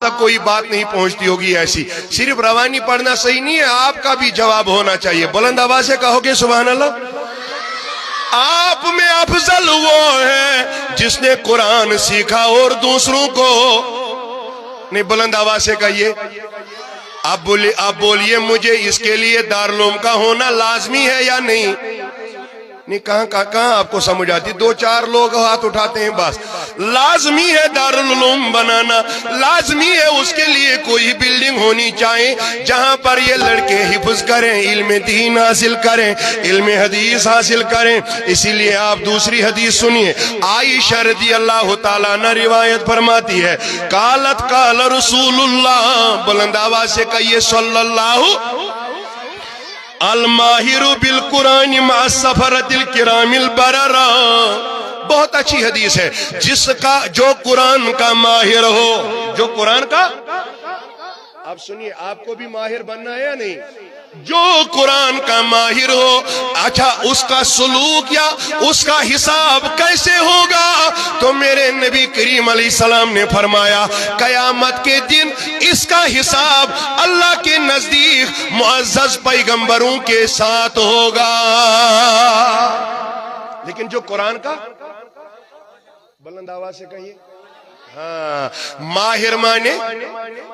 تک کوئی بات نہیں پہنچتی ہوگی ایسی. صرف روانی پڑھنا صحیح نہیں ہے, آپ کا بھی جواب ہونا چاہیے. بلند آواز سے کہو گے سبحان اللہ. آپ میں افضل وہ ہے جس نے قرآن سیکھا اور دوسروں کو نہیں. بلند آواز سے کہیے. آپ بولیے مجھے اس کے لیے دارالعلوم کا ہونا لازمی ہے یا نہیں؟ نہیں, کہاں آپ کو سمجھ آتی؟ 2-4 لوگ ہاتھ اٹھاتے ہیں بس. لازمی ہے دارالعلوم بنانا, لازمی ہے. اس کے لیے کوئی بلڈنگ ہونی چاہیے جہاں پر یہ لڑکے حفظ کریں, علم دین حاصل کریں, علم حدیث حاصل کریں. اسی لیے آپ دوسری حدیث سنیے. عائشہ رضی اللہ تعالیٰ عنہ روایت فرماتی ہے, قالت قال رسول اللہ, بلند آواز سے کہیے صلی اللہ. الماہر بالقرآن مع السفرۃ الکرام البررہ. بہت اچھی حدیث ہے. جس کا جو قرآن کا ماہر ہو, جو قرآن کا, آپ سنیے, آپ کو بھی ماہر بننا ہے یا نہیں؟ جو قرآن کا ماہر ہو, اچھا اس کا سلوک یا اس کا حساب کیسے ہوگا؟ تو میرے نبی کریم علیہ السلام نے فرمایا قیامت کے دن اس کا حساب اللہ کے نزدیک معزز پیغمبروں کے ساتھ ہوگا. لیکن جو قرآن کا, بلند آواز سے کہیے, ہاں, ماہر مانے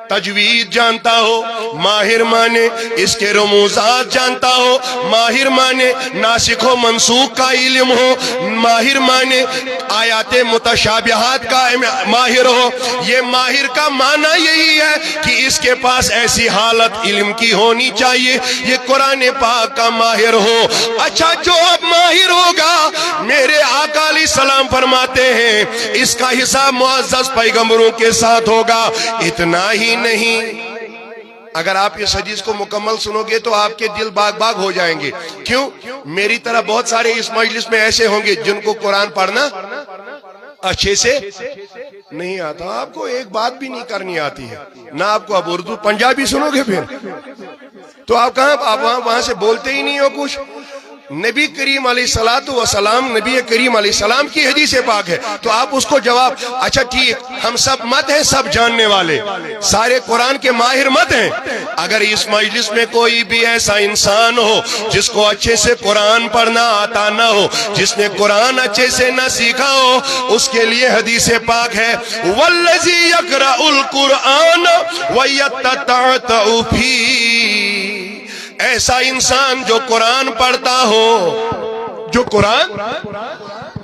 تجوید جانتا ہو, ماہر مانے اس کے رموزات جانتا ہو, ماہر مانے ناسخ و منسوخ کا علم ہو, ماہر مانے آیات متشابہات کا ماہر ہو. یہ ماہر کا معنی یہی ہے کہ اس کے پاس ایسی حالت علم کی ہونی چاہیے, یہ قرآن پاک کا ماہر ہو. اچھا, جو اب ماہر ہوگا, میرے آقا علیہ السلام فرماتے ہیں اس کا حساب معزز پیغمبروں کے ساتھ ہوگا. اتنا ہی نہیں, اگر آپ اس حدیث کو مکمل سنو گے تو آپ کے دل باغ باغ ہو جائیں گے. کیوں؟ میری طرح بہت سارے اس مجلس میں ایسے ہوں گے جن کو قرآن پڑھنا اچھے سے نہیں آتا. آپ کو ایک بات بھی نہیں کرنی آتی ہے, نہ آپ کو اب اردو پنجابی سنو گے پھر تو آپ کہاں, آپ وہاں سے بولتے ہی نہیں ہو کچھ. نبی کریم علیہ الصلوۃ والسلام, نبی کریم علیہ السلام کی حدیث پاک ہے تو آپ اس کو جواب, اچھا ٹھیک, ہم سب مت ہیں سب جاننے والے, سارے قرآن کے ماہر مت ہیں. اگر اس مجلس میں کوئی بھی ایسا انسان ہو جس کو اچھے سے قرآن پڑھنا آتا نہ ہو, جس نے قرآن اچھے سے نہ سیکھا ہو, اس کے لیے حدیث پاک ہے والذی یقرأ القرآن ویتتعتع فیہ. ایسا انسان جو قرآن پڑھتا ہو, جو قرآن,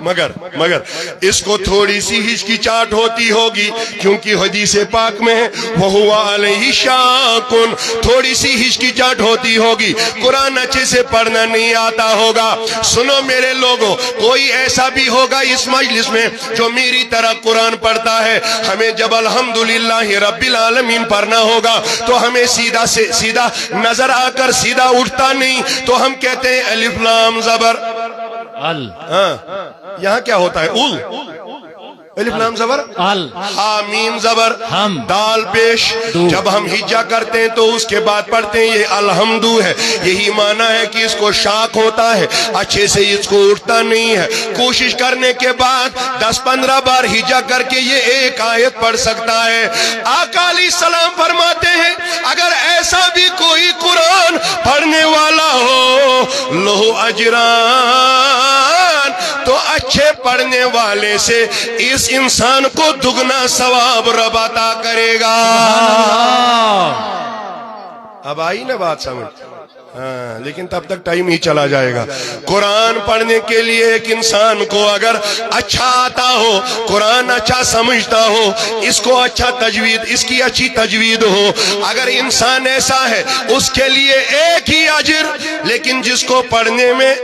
مگر اس کو تھوڑی سی ہچکچاہٹ ہوتی ہوگی کیونکہ حدیث پاک میں ہے وَهُوَ عَلَيْهِ شَاقٌ, تھوڑی سی ہچکچاہٹ ہوتی ہوگی, قرآن اچھے سے پڑھنا نہیں آتا ہوگا. سنو میرے لوگوں, کوئی ایسا بھی ہوگا اس مجلس میں جو میری طرح قرآن پڑھتا ہے, ہمیں جب الحمدللہ رب العالمین پڑھنا ہوگا تو ہمیں سیدھا نظر آ کر سیدھا اٹھتا نہیں, تو ہم کہتے ہیں الف لام زبر ال. یہاں کیا ہوتا ہے؟ اول, الف لام زبر ال, ہا میم زبر ہم, دال پیش. جب ہم ہجا کرتے ہیں تو اس کے بعد پڑھتے ہیں یہ الحمدو ہے. یہی معنی ہے کہ اس کو شاک ہوتا ہے, اچھے سے اس کو اٹھتا نہیں ہے. کوشش کرنے کے بعد 10-15 بار ہجا کر کے یہ ایک آیت پڑھ سکتا ہے. آقا علیہ السلام فرماتے ہیں اگر ایسا بھی کوئی قرآن پڑھنے والا ہو لہو اجران, تو اچھے پڑھنے والے سے اس انسان کو دگنا ثواب رب عطا کرے گا. اب آئی نا بات سمجھ؟ ہاں, لیکن تب تک ٹائم ہی چلا جائے گا. قرآن پڑھنے کے لیے ایک انسان کو اگر اچھا آتا ہو, قرآن اچھا سمجھتا ہو, اس کو اچھا تجوید, اس کی اچھی تجوید ہو, اگر انسان ایسا ہے اس کے لیے ایک ہی اجر. لیکن جس کو پڑھنے میں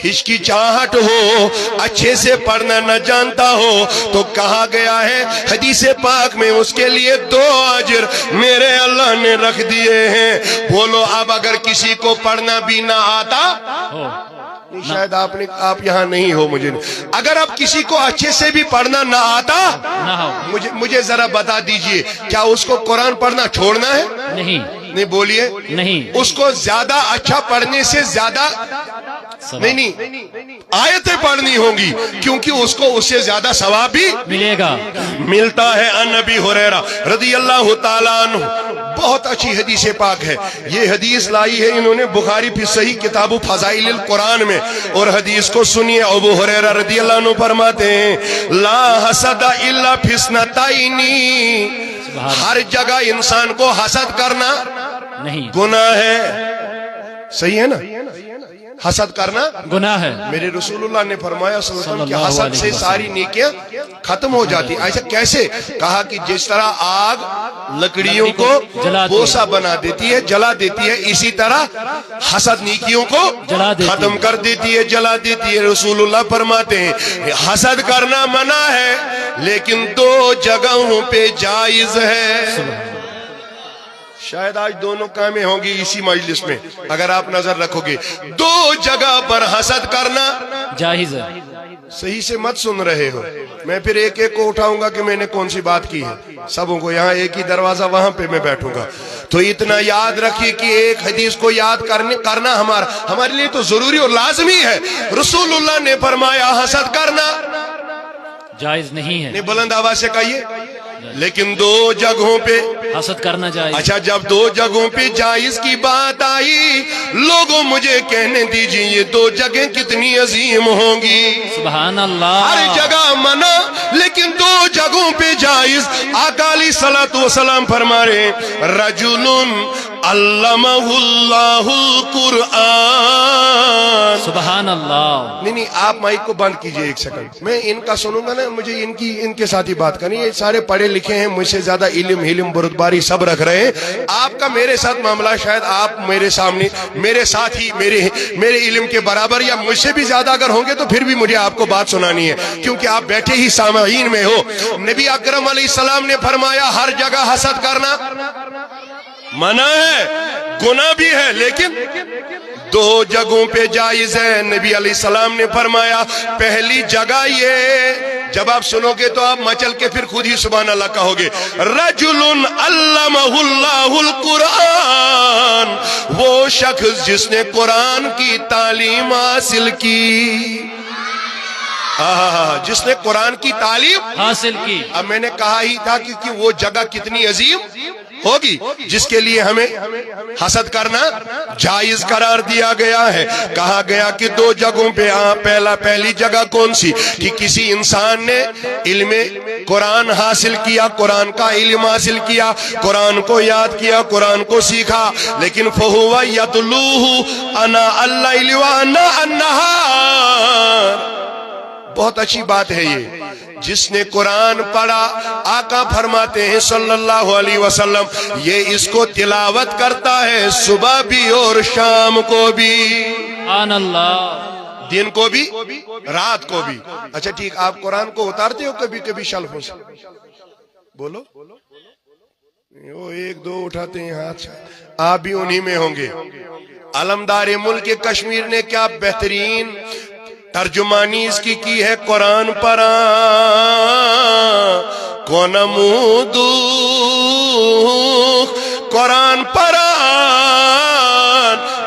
ہچکچاہٹ ہو, اچھے سے پڑھنا نہ جانتا ہو, تو کہا گیا ہے حدیث پاک میں اس کے لیے 2 اجر میرے اللہ نے رکھ دیے ہیں. بولو اب اگر کسی کو پڑھنا بھی نہ آتا, شاید آپ یہاں نہیں ہو, مجھے اگر اب کسی کو اچھے سے بھی پڑھنا نہ آتا, مجھے ذرا بتا دیجئے کیا اس کو قرآن پڑھنا چھوڑنا ہے؟ نہیں. نہیں بولیے نہیں، اس کو زیادہ اچھا پڑھنے سے زیادہ نہیں آیتیں پڑھنی ہوں گی، کیونکہ اس کو اس سے زیادہ ثواب بھی ملے گا۔ ملتا ہے۔ ان ابی ہریرہ رضی اللہ تعالیٰ عنہ، بہت اچھی حدیث پاک ہے، یہ حدیث لائی ہے انہوں نے بخاری فی صحیح کتاب فضائل القرآن میں، اور حدیث کو سنیے۔ ابو ہریرہ رضی اللہ عنہ فرماتے ہیں لا حسد الا فی اثنتین، ہر جگہ انسان کو حسد کرنا نہیں، گناہ ہے۔ صحیح ہے نا؟ حسد کرنا گناہ ہے۔ میرے رسول اللہ نے فرمایا صلی اللہ علیہ وسلم کہ صلی اللہ حسد علیہ سے وسلم ساری نیکیاں ختم ہو جاتی۔ ایسا کیسے؟ کہا کہ جس طرح آگ لکڑیوں کو جلاتی ہے، بوسا بنا دیتی ہے، جلا دیتی ہے، اسی طرح حسد نیکیوں کو جلا دیتی ہے، ختم کر دیتی ہے، جلا دیتی ہے۔ رسول اللہ فرماتے ہیں حسد کرنا منع ہے، لیکن دو جگہوں پہ جائز ہے۔ شاید آج دونوں کامیں ہوں گی اسی مجلس میں اگر آپ نظر رکھو گے۔ دو جگہ پر حسد کرنا جائز ہے۔ صحیح سے مت سن رہے ہو، میں پھر ایک ایک کو اٹھاؤں گا کہ میں نے کون سی بات کی ہے، سبوں کو یہاں ایک ہی دروازہ وہاں پہ میں بیٹھوں گا۔ تو اتنا یاد رکھیے کہ ایک حدیث کو یاد کرنا ہمارے لیے تو ضروری اور لازمی ہے۔ رسول اللہ نے فرمایا حسد کرنا جائز نہیں ہے، نہیں، بلند آواز سے کہیے، لیکن دو جگہوں پہ حسد کرنا جائز۔ اچھا، جب دو جگہوں پہ جائز کی بات آئی، لوگوں مجھے کہنے دیجئے یہ دو جگہیں کتنی عظیم ہوں گی۔ سبحان اللہ۔ ہر جگہ منع لیکن دو جگہوں پہ جائز۔ آقا علیہ الصلوۃ والسلام فرما رہے ہیں رجل علمہ اللہ القرآن۔ سبحان اللہ۔ نہیں آپ مائک کو بند کیجئے ایک سیکنڈ، میں ان کا سنوں گا نا، مجھے ان کے ساتھ ہی بات کرنی ہے۔ یہ سارے پڑھے لکھے ہیں، مجھ سے زیادہ علم بردباری سب رکھ رہے ہیں۔ آپ کا میرے ساتھ معاملہ شاید آپ میرے سامنے میرے ساتھ ہی میرے علم کے برابر یا مجھ سے بھی زیادہ اگر ہوں گے تو پھر بھی مجھے آپ کو بات سنانی ہے، کیونکہ آپ بیٹھے ہی سامعین میں ہو۔ نبی اکرم علیہ السلام نے فرمایا ہر جگہ حسد کرنا منع ہے، گناہ بھی ہے، لیکن دو جگہوں پہ جائز ہے۔ نبی علیہ السلام نے فرمایا پہلی جگہ یہ، جب آپ سنو گے تو آپ مچل کے پھر خود ہی سبحان اللہ کہو گے، رجل علمہ اللہ القرآن، وہ شخص جس نے قرآن کی تعلیم حاصل کی، جس نے قرآن کی تعلیم حاصل کی۔ اب میں نے کہا ہی تھا کہ وہ جگہ کتنی عظیم ہوگی جس کے لیے ہمیں حسد کرنا جائز قرار دیا گیا ہے۔ کہا گیا کہ دو جگہوں پہ پہلی جگہ کون سی کہ کسی انسان نے علم قرآن حاصل کیا، قرآن کا علم حاصل کیا، قرآن کو یاد کیا، قرآن کو سیکھا، لیکن فَهُوَ يَتْلُوهُ أَنَاءَ اللَّيْلِ وَأَنَاءَ النَّهَارِ۔ بہت اچھی بات ہے یہ، جس نے قرآن پڑھا، آقا فرماتے ہیں صلی اللہ علیہ وسلم یہ اس کو تلاوت کرتا ہے صبح بھی اور شام کو بھی، سبحان اللہ، دن کو بھی رات کو بھی۔ اچھا ٹھیک، آپ قرآن کو اتارتے ہو کبھی کبھی شلفوں سے؟ بولو، وہ ایک دو اٹھاتے ہیں ہاتھ، آپ بھی انہی میں ہوں گے۔ علمدار ملک کشمیر نے کیا بہترین ترجمانی اس کی ہے، قرآن پرا کو نمودو، قرآن پران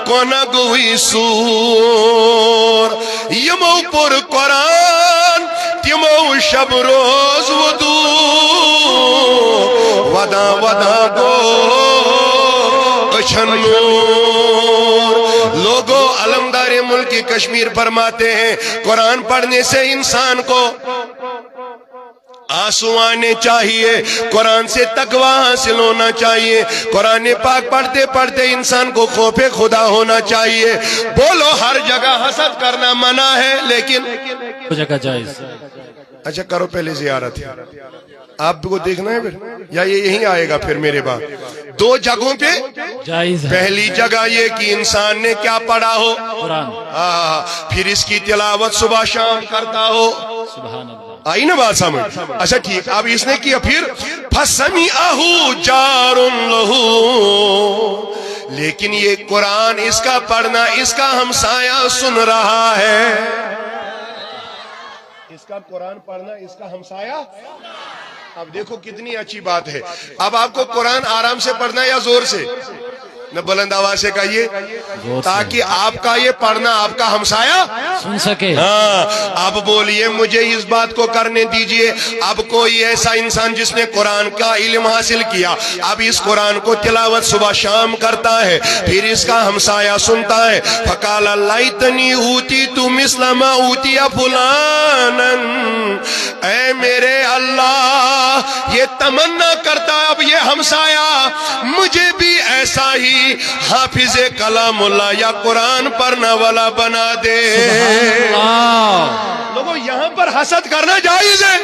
کو نگوی سور، یمو پر قرآن تیمو شب روز ودو، ودا ودا گو اچھنور۔ لوگوں، علمدار ملک کشمیر فرماتے ہیں قرآن پڑھنے سے انسان کو آنسو آنے چاہیے، قرآن سے تقوی حاصل ہونا چاہیے، قرآن پاک پڑھتے پڑھتے انسان کو خوف خدا ہونا چاہیے۔ بولو، ہر جگہ حسد کرنا منع ہے لیکن جگہ جائز۔ اچھا کرو پہلے زیارت، آپ کو دیکھنا ہے پھر یا یہ یہیں آئے گا پھر میرے بعد؟ دو جگہوں پہ جائز ہے۔ پہلی جگہ یہ کہ انسان نے کیا پڑھا ہو، قرآن، پھر اس کی تلاوت صبح شام کرتا ہو۔ سبحان اللہ۔ آئی نا بات سمجھ؟ اچھا ٹھیک، اب اس نے کیا پھر فَسَمِعَهُ جَارٌ لَهُ، لیکن یہ قرآن اس کا پڑھنا اس کا ہمسایہ سن رہا ہے، اس کا قرآن پڑھنا اس کا ہمسایہ۔ اب دیکھو کتنی اچھی بات ہے، اب آپ کو قرآن آرام سے پڑھنا ہے یا زور سے؟ न बुलंद आवाज से कहिए, जोर से। ताकि आपका ये पढ़ना आपका हमसाया सुन सके। हाँ। अब बोलिए मुझे इस बात को करने दीजिए। अब कोई ऐसा इंसान जिसने कुरान का इल्म हासिल किया, अब इस कुरान को तिलावत सुबह शाम करता है, फिर इसका हमसाया सुनता है, फकाल लैतनी ऊती तू मिस्लमा ऊतिया फुलानन, ऐ मेरे अल्लाह ये तमन्ना करता अब ये हमसाया मुझे भी ऐसा ही हाफिज़े कलामुल्लाह या कुरान पढ़ने वाला बना दे। लोगों यहाँ पर हसद करना जायज है,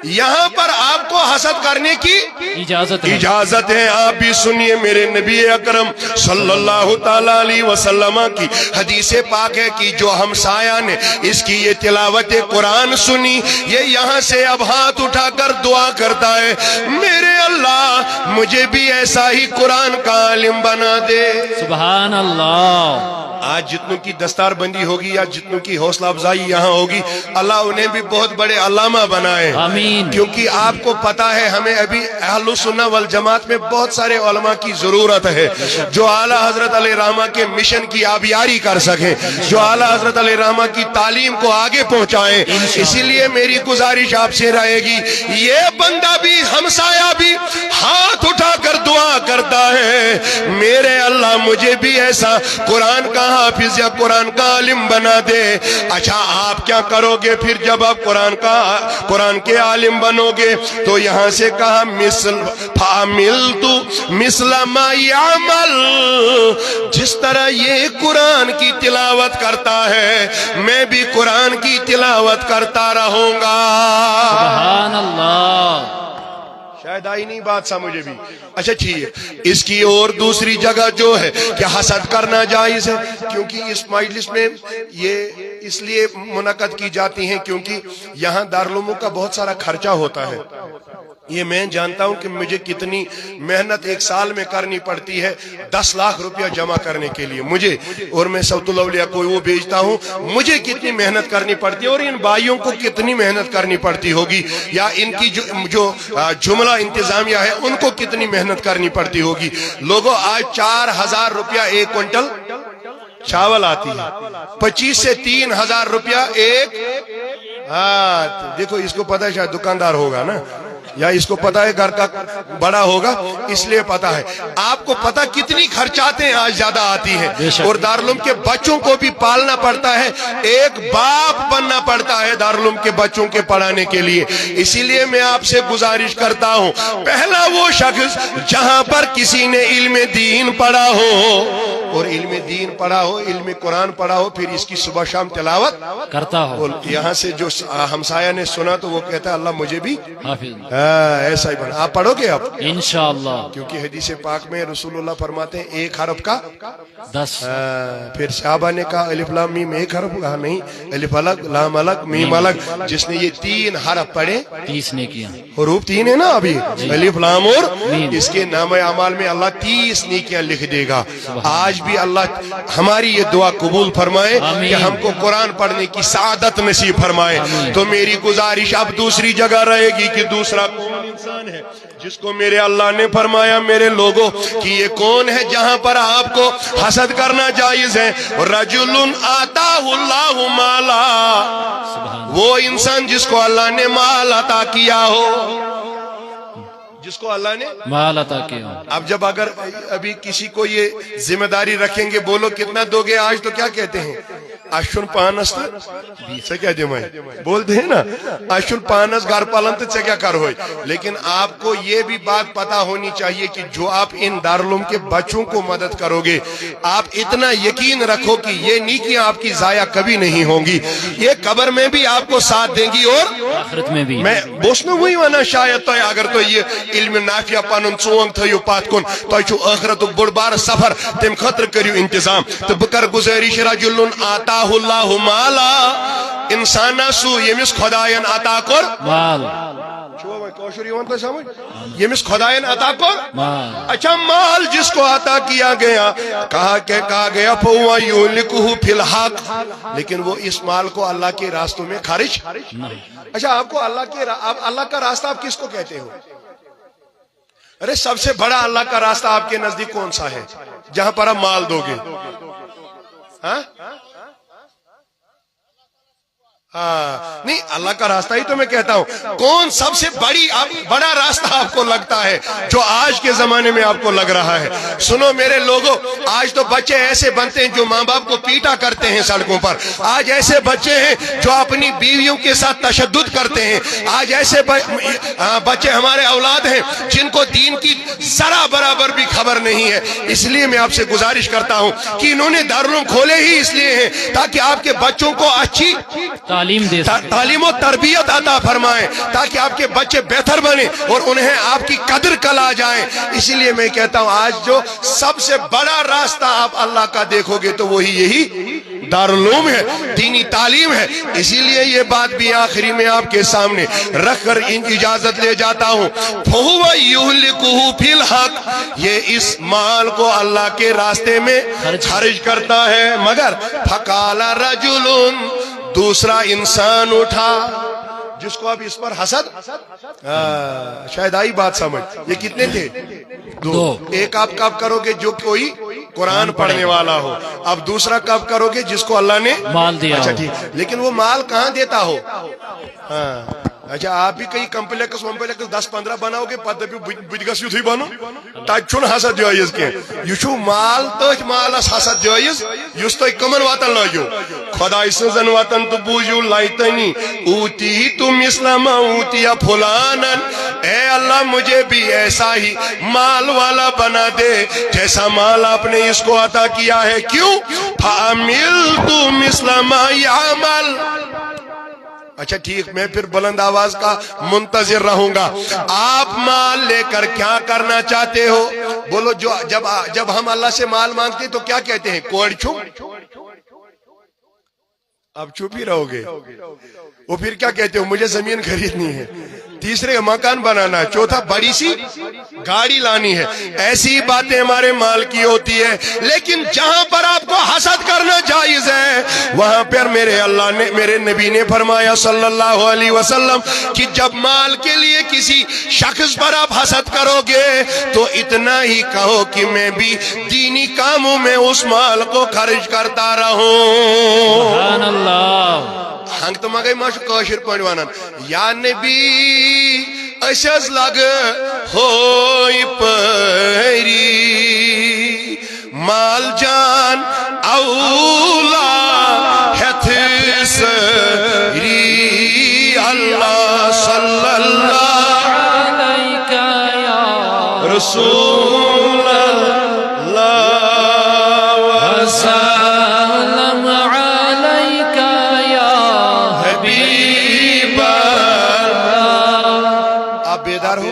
यहाँ पर आपको हसद करने की इजाजत है। आप भी सुनिए मेरे नबी अकरम सल्लल्लाहु ताला अलैहि वसल्लम की हदीस पाक है कि जो हमसाया ने इसकी ये तिलावत कुरान सुनी, ये यहाँ से अब हाथ उठाकर दुआ करता है, मेरे अल्लाह मुझे भी ऐसा ही कुरान का आलिम बना दे। सुभान अल्लाह। आज जितनों की दस्तार बंदी होगी या जितनों की हौसला अफजाई यहाँ होगी, अल्लाह उन्हें भी बहुत बड़े अल्लामा बनाए। आमीन। क्योंकि आपको पता है हमें अभी अहलुस सुन्नह वल जमात में बहुत सारे उलमा की जरूरत है जो आला हजरत अलैहिर्रहमा के मिशन की आबियारी कर सके, जो आला हजरत अलैहिर्रहमा की तालीम को आगे पहुंचाए। इसीलिए मेरी गुजारिश आपसे रहेगी, ये बंदा भी हमसाया भी हाथ उठाकर दुआ करता है, मेरे अल्लाह मुझे भी ऐसा कुरान का हाफिज या कुरान का आलिम बना दे। अच्छा आप क्या करोगे फिर जब आप कुरान के आलिम बनोगे? तो यहाँ से कहा मिस्लमा यामल, जिस तरह ये कुरान की तिलावत करता है मैं भी कुरान की तिलावत करता रहूंगा। सुभान अल्लाह। शायद आई नहीं बात समझ भी। अच्छा ठीक है, इसकी और दूसरी जगह जो है कि हसद करना जायज है, क्योंकि इस मजलिस में ये इसलिए मुनक़द की जाती हैं क्योंकि यहाँ दारुल उलूम का बहुत सारा खर्चा होता है। ये मैं जानता हूं कि मुझे कितनी मेहनत एक साल में करनी पड़ती है 10 लाख रुपया जमा करने के लिए मुझे, और मैं सौतुल औलिया को वो भेजता हूं, मुझे कितनी मेहनत करनी पड़ती है और इन भाइयों को कितनी मेहनत करनी पड़ती होगी, या इनकी जो जुमला इंतजामिया है उनको कितनी मेहनत करनी पड़ती होगी। लोगों आज 4000 रुपया 1 क्विंटल चावल आती है, 25 से 3000 रुपया एक। हाँ देखो इसको पता है, शायद दुकानदार होगा ना, या इसको पता है घर का बड़ा होगा इसलिए पता है। आपको पता कितनी खर्चातें आज ज्यादा आती है, और दारुल उलूम के बच्चों को भी पालना पड़ता है, एक बाप बनना पड़ता है दारुल उलूम के बच्चों के पढ़ाने के लिए। इसीलिए मैं आपसे गुजारिश करता हूं, पहला वो शख्स जहां पर किसी ने इल्म दीन पढ़ा हो, और इल्म दीन पढ़ा हो, इल्म कुरान पढ़ा हो, फिर इसकी सुबह शाम तिलावत करता हो। यहाँ से जो हमसाया ने सुना तो वो कहता है अल्लाह मुझे भी हाफिज ऐसा ही बना। आप पढ़ोगे अब इंशाअल्लाह, क्योंकि हदीस पाक में रसूलुल्लाह फरमाते हैं 1 हरफ का 10। फिर सहाबा ने कहा अलिफ लाम मीम 1 हरफ, कहा नहीं अलिफ अलग लाम अलग मीम अलग। जिसने ये 3 हरफ पढ़े 30 ने किया, हरूफ 3 है ना अभी, अलिफ लाम और इसके नाम अमाल में अल्लाह 30 नेकियां लिख देगा। आज भी अल्लाह हमारी ये दुआ कबूल फरमाए कि हमको कुरान पढ़ने की सादत नसीब फरमाए। तो मेरी गुजारिश अब दूसरी जगह रहेगी कि दूसरा कौन इंसान है जिसको मेरे अल्लाह ने फरमाया मेरे लोगों कि ये कौन है जहां पर आपको हसद करना जायज है। रजुलुन आताहुल्लाहु माला, वो इंसान जिसको अल्लाह ने माल अता किया हो, जिसको अल्लाह ने माल अता किया। अब जब अगर अभी किसी को ये जिम्मेदारी रखेंगे, बोलो कितना दोगे आज, तो क्या कहते हैं अशुन पानस से क्या जमाई बोलते हैं ना, अशुन पानस घर पालन से क्या कर हो। लेकिन आपको ये भी बात पता होनी चाहिए कि जो आप इन दारुल उलूम के बच्चों को मदद करोगे, आप इतना यकीन रखो कि ये नीकियां आपकी जाया कभी नहीं होंगी, ये कब्र में भी आपको साथ देंगी और आखिरत में भी। मैं बोसनो हुई वना शायद तो अगर तो ये इल्म नाफिया पनुन चोंग थयो पात कुन तो आखिरत बोड़ बार सफर तम खतर करियो इंतजाम। तो बकर गुजारिश रजुलुन आताहुल्लाहु माला, इंसाना सु यमिस खुदायन अता कर माल, यमिस खुदायन अता कर अच्छा माल जिसको अता किया गया, कहा गया फहुवा युलिकुहु फिल हक, लेकिन वो इस माल को अल्लाह के रास्तों में खर्च। अच्छा आपको अल्लाह का रास्ता आप किसको कहते हो? अरे सबसे बड़ा अल्लाह का रास्ता आपके नजदीक कौन सा है? जहां पर आप माल दोगे। हाँ हाँ, नहीं, अल्लाह का रास्ता ही तो मैं कहता हूं। कौन सबसे बड़ा रास्ता आपको लगता है जो आज के जमाने में आपको लग रहा है? सुनो मेरे लोगों, आज तो बच्चे ऐसे बनते हैं जो माँ बाप को पीटा करते हैं सड़कों पर। आज ऐसे बच्चे हैं जो अपनी बीवियों के साथ तशद्दुद करते हैं। आज ऐसे बच्चे हमारे औलाद हैं जिनको दीन की जरा बराबर भी खबर नहीं है। इसलिए मैं आपसे गुजारिश करता हूं कि इन्होंने दारुल उलूम खोले ही इसलिए हैं ताकि आपके बच्चों को अच्छी तालीम और तरबियत अता फरमाएं, ताकि आपके बच्चे बेहतर बने और उन्हें आपकी कदर कल आ जाए। इसीलिए मैं कहता हूं आज जो सबसे बड़ा रास्ता आप अल्लाह का देखोगे तो वही यही दारुल उलूम है, दीनी तालीम है। इसीलिए ये बात भी आखिरी में आपके सामने रखकर इन इजाजत ले जाता हूं। फहुवा युहलिकुहु फिल हक, ये इस माल को अल्लाह के रास्ते में खर्च करता है। मगर फकाला रजुलुन, दूसरा इंसान उठा जिसको अब इस पर हसद, शायद आई बात समझ। ये कितने थे? दो। एक आप कब करोगे? जो कोई कुरान पढ़ने वाला हो। अब दूसरा कब करोगे? जिसको अल्लाह ने माल दिया। अच्छा ठीक, लेकिन वो माल कहाँ देता हो? हाँ, अच्छा, आप भी कई कम्प्लेक्स 10-15 बनाओगे, पता बुझगस युथुई बनो, तुन हसद जायज कह। यह माल तथ मालस हसद जायज युस तुम कमन वतन लगे खुदाई सजन वतन तो बूझू लाइतनी ऊती तुम इस्लाम ऊतिया फुलानन। ए अल्लाह, मुझे भी ऐसा ही माल वाला बना दे जैसा माल आपने इसको अता किया है। क्यों? फामिल तुम इस्लाम यामल। अच्छा ठीक, मैं फिर बुलंद आवाज का मुंतजिर रहूंगा। आप माल लेकर क्या करना चाहते हो? बोलो। जो जब हम अल्लाह से माल मांगते तो क्या कहते हैं? कोड़ छुप। अब चुप ही रहोगे। वो फिर क्या कहते हो? मुझे जमीन खरीदनी है, तीसरे मकान बनाना है, चौथा बड़ी सी गाड़ी लानी है। ऐसी बातें हमारे माल की होती है। लेकिन जहां पर आपको हसद करना जायज है वहां पर मेरे नबी ने फरमाया सल्लल्लाहु अलैहि वसल्लम कि जब माल के लिए किसी शख्स पर आप हसद करोगे तो इतना ही कहो कि मैं भी दीनी कामों में उस माल को खर्च करता रहूं। सुभान अल्लाह। हंग तो मगई माशु काशिर पॉइंट वनान या नबी अशज लग होई परी माल जान औला हथ सरी अल्लाह सल्लल्लाहु अलैका या रसूल अल्लाह वसल्लम अलैका या हबीब। आप बेदार हो?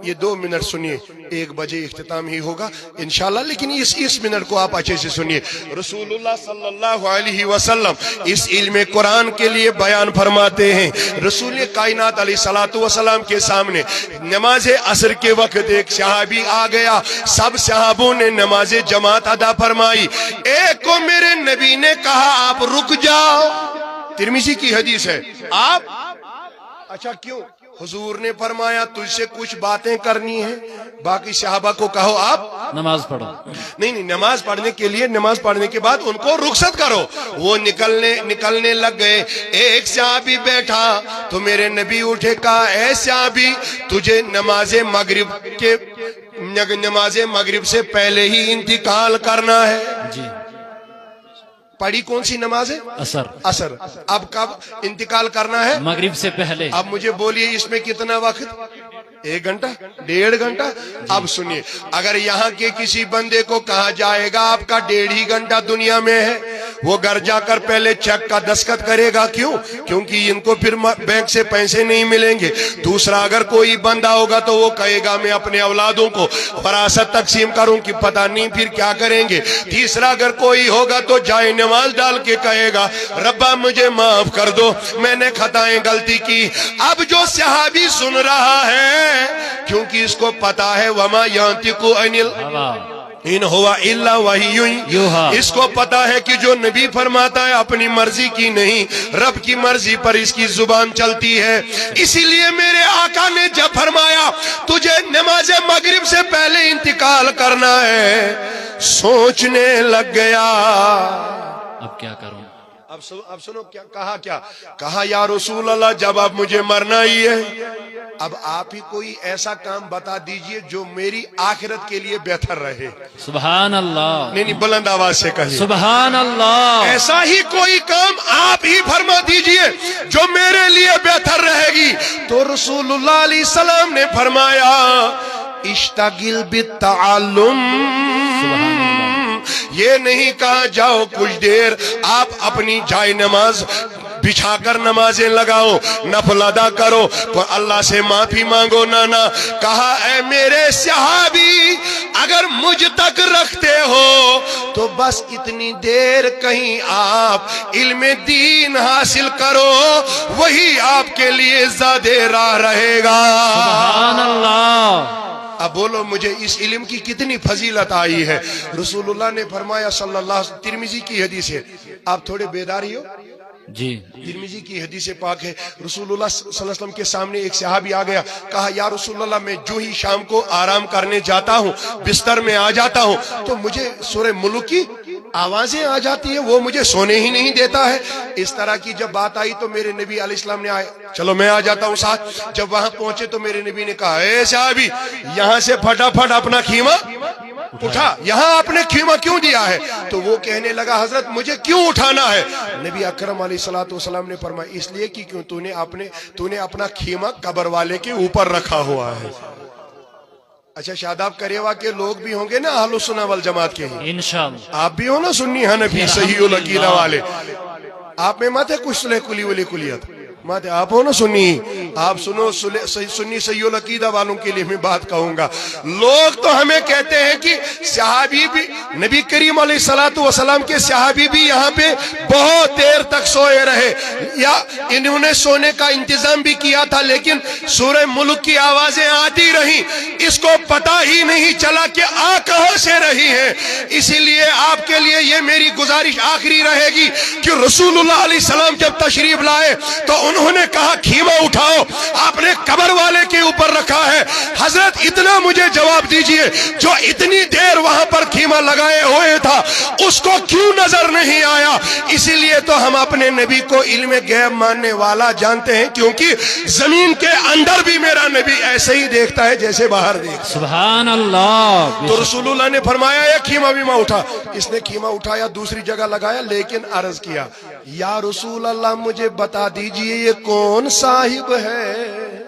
ये 2 मिनट सुनिए, 1 बजे इख्तिताम ही होगा इंशाल्लाह, लेकिन इस मिनट को आप अच्छे से सुनिए। रसूलुल्लाह सल्लल्लाहु अलैहि वसल्लम इस इल्म कुरान के लिए बयान फरमाते हैं। रसूल कायनात अलैहिस्सलातु वस्सलाम के सामने नमाज असर के वक्त एक सहाबी आ गया। सब सहाबों ने नमाज जमात अदा फरमाई। एक को मेरे नबी ने कहा आप रुक जाओ। तिरमिज़ी की हदीस है। आप? अच्छा क्यों? हुजूर ने फरमाया तुझसे कुछ बातें करनी है। बाकी सहाबा को कहो आप नमाज पढ़ो। नहीं, नमाज पढ़ने के लिए, नमाज पढ़ने के बाद उनको रुखसत करो। वो निकलने लग गए। एक सहाबी बैठा तो मेरे नबी उठे, कहा ऐ सहाबी तुझे नमाज मगरिब से पहले ही इंतकाल करना है। जी। पढ़ी कौन सी नमाज है? असर। अब कब इंतकाल करना है? मगरिब से पहले। अब मुझे बोलिए इसमें कितना वक्त? 1 घंटा, 1.5 घंटा। अब सुनिए, अगर यहाँ के किसी बंदे को कहा जाएगा आपका 1.5 ही घंटा दुनिया में है, वो घर जाकर पहले चेक का दस्तखत करेगा। क्यों? क्योंकि इनको फिर बैंक से पैसे नहीं मिलेंगे। दूसरा, अगर कोई बंदा होगा तो वो कहेगा मैं अपने औलादों को वरासत तकसीम करूं कि पता नहीं फिर क्या करेंगे। तीसरा, अगर कोई होगा तो जाए नमाज डाल के कहेगा रब्बा मुझे माफ कर दो, मैंने खताएं गलती की। अब जो सहाबी सुन रहा है, क्योंकि इसको पता है वमा यांतिकु अनिल इन हुआ इल्ला वहीयुहा, इसको पता है कि जो नबी फरमाता है अपनी मर्जी की नहीं, रब की मर्जी पर इसकी जुबान चलती है। इसीलिए मेरे आका ने जब फरमाया तुझे नमाज मगरिब से पहले इंतकाल करना है, सोचने लग गया। अब क्या करूं? अब सुनो क्या कहा या रसूल अल्लाह, जब अब मुझे मरना ही है, अब आप ही कोई ऐसा काम बता दीजिए जो मेरी आखिरत के लिए बेहतर रहे। सुभान अल्लाह। नहीं, बुलंद आवाज से कहिए सुभान अल्लाह। ऐसा ही कोई काम आप ही फरमा दीजिए जो मेरे लिए बेहतर रहेगी। तो रसूलुल्लाह अलैहि सलाम ने फरमाया, इश्तगिल बित्तअल्लुम। ये नहीं कहा जाओ कुछ देर आप अपनी जाय नमाज बिछाकर नमाजें लगाओ, नफल अदा करो, तो अल्लाह से माफी मांगो। ना कहा, ऐ मेरे सहाबी, अगर मुझ तक रखते हो तो बस इतनी देर कहीं आप इल्म दीन हासिल करो, वही आपके लिए ज़्यादा राह रहेगा। सुभान अल्लाह। अब बोलो मुझे इस इल्म की कितनी फजीलत आई है। रसूलुल्लाह ने फरमाया सल्लल्लाहु, तिरमिजी की हदीस है, आप थोड़े बेदारी हो जी। तिरमिजी की हदीस पाक है। रसूलुल्लाह सल्लल्लाहु अलैहि वसल्लम के सामने एक सहाबी आ गया, कहा या रसूलुल्लाह, मैं जो ही शाम को आराम करने जाता हूँ, बिस्तर में आ जाता हूँ, तो मुझे सूरह मुल्क की आवाजें आ जाती है, वो मुझे सोने ही नहीं देता है। इस तरह की जब बात आई तो मेरे नबी अलैहिस्सलाम ने आए, चलो मैं आ जाता हूँ साथ। जब वहां पहुंचे तो मेरे नबी ने कहा, ए सहाबी, यहाँ से फटाफट अपना खीमा उठा, यहाँ आपने खीमा क्यों दिया है? तो वो कहने लगा, हजरत मुझे क्यों उठाना है? नबी अकरम अलैहिस्सलातु वस्सलाम ने फरमाया, इसलिए कि क्यों तूने अपना खीमा कब्र वाले के ऊपर रखा हुआ है। अच्छा, शादाब करेवा के लोग भी होंगे ना अहलुस सुन्नह वल जमात के ही, इंशाअल्लाह। आप भी हो ना सुन्नी हनफी सहीउल अकीदा वाले? आप में मत है कुछ सुलह कुली वली कुलियत मत है, आप हो ना सुन्नी। आप सुनो, सुन्नी सहीउल अकीदा वालों के लिए मैं बात कहूंगा। लोग तो हमें कहते हैं कि सहाबी भी, नबी करीम अलैहिस्सलातु वस्सलाम के सहाबी भी यहाँ पे बहुत देर तक सोए रहे, या इन्होंने सोने का इंतजाम भी किया था, लेकिन सूरह मुल्क की आवाजें आती रही, इसको पता ही नहीं चला कि आ कहां से रही है। इसीलिए आपके लिए ये मेरी गुजारिश आखिरी रहेगी कि रसूलुल्लाह अलैहि सलाम जब तशरीफ लाए तो उन्होंने कहा, खीमा उठाओ, आपने कब्र वाले के ऊपर रखा है। हजरत इतना मुझे जवाब दीजिए, जो इतनी देर वहां पर खीमा लगाए हुए था, उसको क्यों नजर नहीं आया? इसीलिए तो हम अपने नबी को इल्म गैब मानने वाला जानते हैं, क्योंकि जमीन के अंदर भी मेरा नबी ऐसे ही देखता है जैसे बाहर देखता। सुभान अल्लाह। तो रसूलुल्लाह ने फरमाया, ये खीमा बीमा उठा। इसने खीमा उठाया, दूसरी जगह लगाया, लेकिन अर्ज किया, या रसूल अल्लाह, मुझे बता दीजिए ये कौन साहिब है,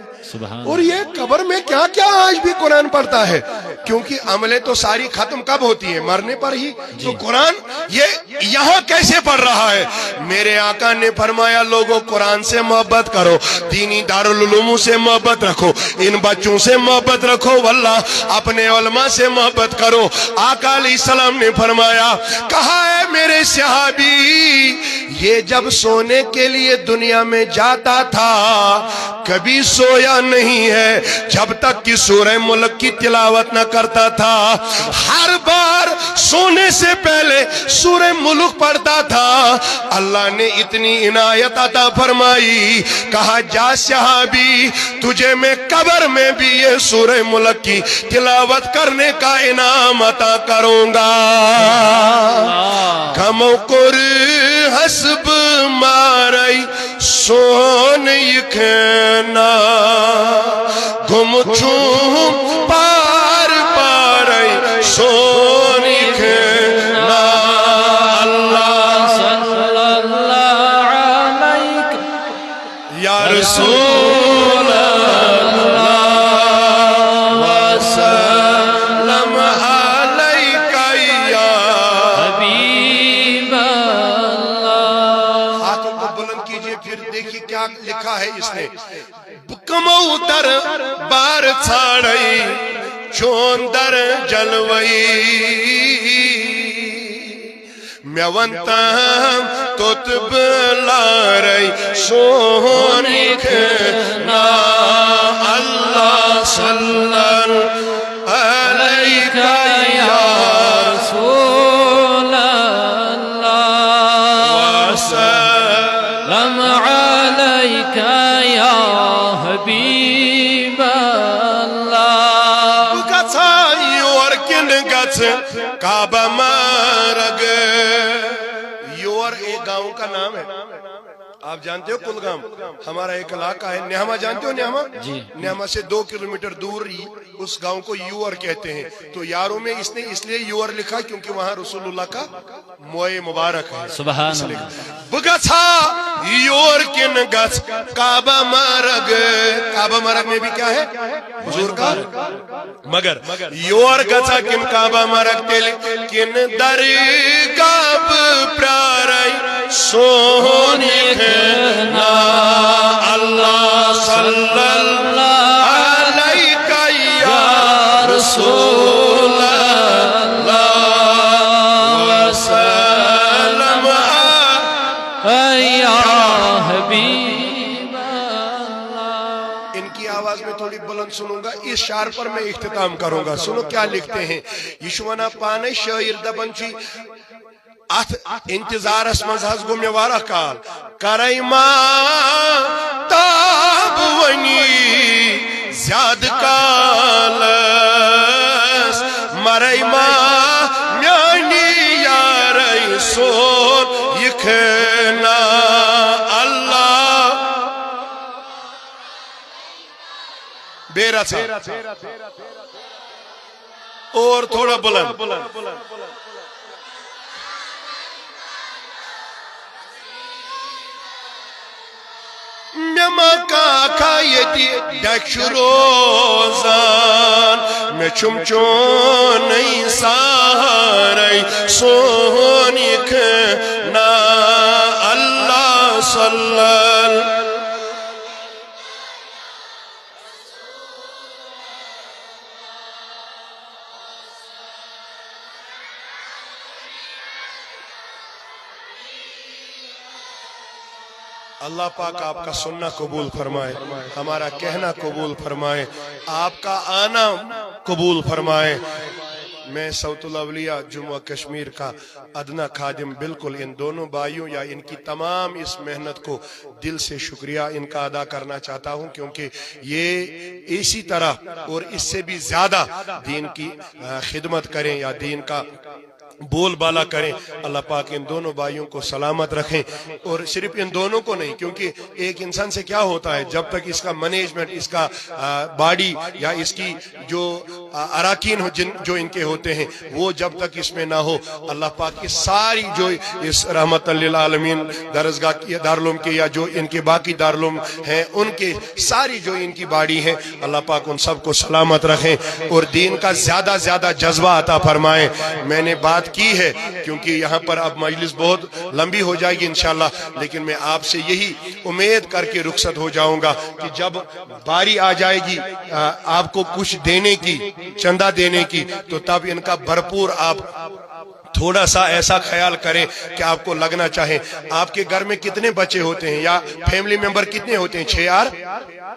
और ये कब्र में क्या क्या आज भी कुरान पढ़ता है? क्योंकि अमले तो सारी खत्म कब होती है? मरने पर ही। तो कुरान ये यहाँ कैसे पढ़ रहा है? मेरे आका ने फरमाया, लोगों कुरान से मोहब्बत करो, दीनी दारुल उलूम से मोहब्बत रखो, इन बच्चों से मोहब्बत रखो, वल्लाह अपने उलमा से मोहब्बत करो। आका अलैहिस्सलाम ने फरमाया, कहा है मेरे सहाबी, ये जब सोने के लिए दुनिया में जाता था कभी सोया नहीं है जब तक कि सूरह मुल्क की तिलावत न करता था। हर बार सोने से पहले सूरह मुल्क पढ़ता था। अल्लाह ने इतनी इनायत अता फरमाई, कहा जा सहाबी, तुझे मैं कब्र में भी ये सूरह मुल्क की तिलावत करने का इनाम अता करूंगा। कमकुर हसब मारई सोन यखना गुम छूम पार पारई सोन यखना। अल्लाह सल्लल्लाहु अलैहि या रसूल अल्लाह वसल्लम अलैका या हबीब अल्लाह। हाथों को बुलंद कीजिए, फिर देखिए क्या लिखा है इसने। कमौतर बार छाड़ई चोंदर जलवई मेवंता तोतब लारई सोनिक ना। अल्लाह सल्लल्लाहु अलैका या रसूल अल्लाह वसल्लम अलैका या हबीब अल्लाह। गछाई और किन गच काबा मारग। योर एक गांव का नाम है, आप जानते हो कुलगाम, हमारा एक इलाका है। न्यामा जानते हो? न्यामा जी। न्यामा से 2 किलोमीटर दूर ही उस गांव को यूर कहते हैं। तो यारों में इसने इसलिए यूर लिखा क्योंकि वहां रसूलुल्लाह का मोए मुबारक है। सुभान अल्लाह। बगछा योर किन गच काबा मारग। काबा मारग में भी क्या है? हुजूर का मगर। योर गछा किन काबा मारग तेल किन दरगाह प्रारई सोनी ना अल्लाह सल्लल्लाहु अलैहि या रसूल अल्लाह वसल्लम या हबीब अल्लाह। इनकी आवाज में थोड़ी बुलंद सुनूंगा, इस शार पर मैं इख्तिताम करूंगा। सुनो क्या लिखते हैं। यशवना पाने शायर दबंची अथ इंतजारस मज हज गो मे वारा काल करई ताब वनी ज्याद काल मरई म्यानी यारई सोन यखना अल्लाह बेरा और थोड़ा बुलंद। मका खायती दक्ष रोजान में चुमचोन सारई सोनिक ना अल्लाह सल्लल्लाहु। अल्लाह पाक आपका सुनना कबूल फरमाए, हमारा कहना कबूल फरमाए, आपका आना कबूल फरमाए। मैं सऊतुल अवलिया जुम्मा कश्मीर का अदना खादिम बिल्कुल इन दोनों भाइयों या इनकी तमाम इस मेहनत को दिल से शुक्रिया इनका अदा करना चाहता हूं, क्योंकि ये इसी तरह और इससे भी ज्यादा दीन की खिदमत करें या दीन का बोलबाला करें। अल्लाह पाक इन दोनों भाइयों को सलामत रखें, और सिर्फ इन दोनों को नहीं, क्योंकि एक इंसान से क्या होता है जब तक इसका मैनेजमेंट, इसका बॉडी या इसकी जो अराकीन हो जो इनके होते हैं वो जब तक इसमें ना हो, अल्लाह पाक की सारी जो इस रहमतल लिल आलमीन दरसगाह की दारुल के या जो इनके बाकी दारुल हैं उनके सारी जो इनकी बॉडी है, अल्लाह पाक उन सबको सलामत रखें और दीन का ज्यादा ज्यादा जज्बा अता फरमाए। मैंने बात की है क्योंकि यहाँ पर अब मजलिस बहुत लंबी हो जाएगी इंशाल्लाह, लेकिन मैं आपसे यही उम्मीद करके रुखसत हो जाऊंगा कि जब बारी आ जाएगी आपको कुछ देने की, चंदा देने की, तो तब इनका भरपूर आप थोड़ा सा ऐसा ख्याल करें कि आपको लगना चाहे। आपके घर में कितने बच्चे होते हैं या फैमिली मेंबर कितने होते हैं? 6 यार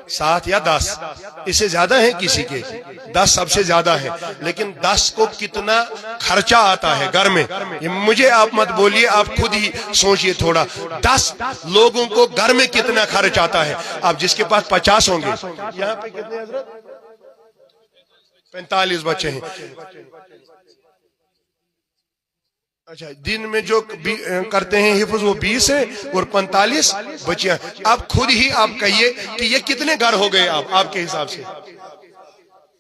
7 या 10, इससे ज्यादा है किसी के? 10 सबसे ज्यादा है, लेकिन 10 को कितना खर्चा आता है घर में, ये मुझे आप मत बोलिए, आप खुद ही सोचिए थोड़ा। 10 लोगों को घर में कितना खर्च आता है? आप जिसके पास 50 होंगे, यहाँ पे कितने हजरत? 45 बच्चे हैं। अच्छा, दिन में जो करते हैं हिफ्ज वो 20 है और 45 बच्चियां। आप खुद ही आप कहिए कि ये कितने घर हो गए आपके हिसाब से?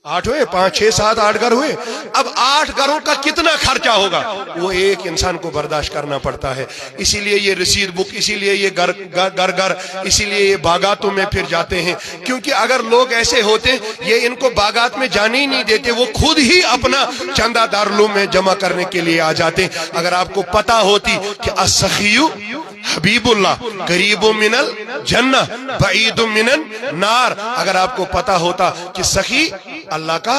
8 हुए, 5 6 7 8 घर हुए। अब 8 घरों का कितना खर्चा होगा वो एक इंसान को बर्दाश्त करना पड़ता है। इसीलिए ये रसीद बुक, इसीलिए ये घर इसीलिए ये बागातों में फिर जाते हैं, क्योंकि अगर लोग ऐसे होते ये इनको बागात में जाने ही नहीं देते, वो खुद ही अपना चंदा दारुल में जमा करने के लिए आ जाते। अगर आपको पता होती कि अस्सखियु हबीबुल्लाह करीबु मिनल जन्नह बईदु मिनन नार, अगर आपको पता होता कि सखी अल्लाह का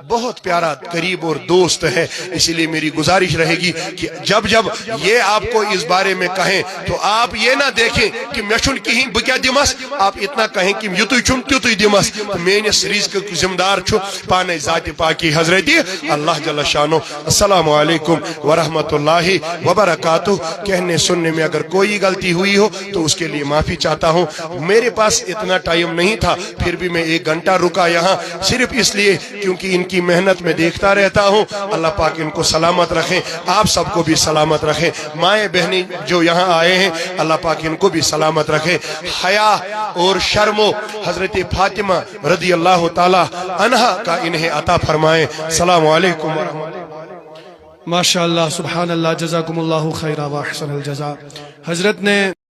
बहुत प्यारा करीब और दोस्त है, इसीलिए मेरी गुजारिश रहेगी कि जब जब ये आपको इस बारे में कहें तो आप ये ना देखें कि मैं छुन कहीं बक्या दिमस, आप इतना कहें कि युतु छुन त्युतु दिमस, तो मेनिस रिज़्क़ के जिम्मेदार छु पाने ज़ात पाकी हजरती अल्लाह जल्ल शानो। अस्सलामु अलैकुम व रहमतुल्लाहि व बरकातुहू। कहने सुनने में अगर कोई गलती हुई हो तो उसके लिए माफी चाहता हूँ। मेरे पास इतना टाइम नहीं था, फिर भी मैं 1 घंटा रुका यहाँ सिर्फ इसलिए क्योंकि इनकी کی محنت میں دیکھتا رہتا ہوں. اللہ پاک ان کو سلامت رکھیں, آپ سب کو بھی سلامت رکھیں. مائیں بہنیں جو یہاں آئے ہیں اللہ پاک ان کو بھی سلامت رکھے. حیا اور شرم و حضرت فاطمہ رضی اللہ تعالی عنہا کا انہیں عطا فرمائیں. السلام علیکم ورحمۃ اللہ. ماشاءاللہ سبحان اللہ جزاکم اللہ خیرہ و احسن الجزا. حضرت نے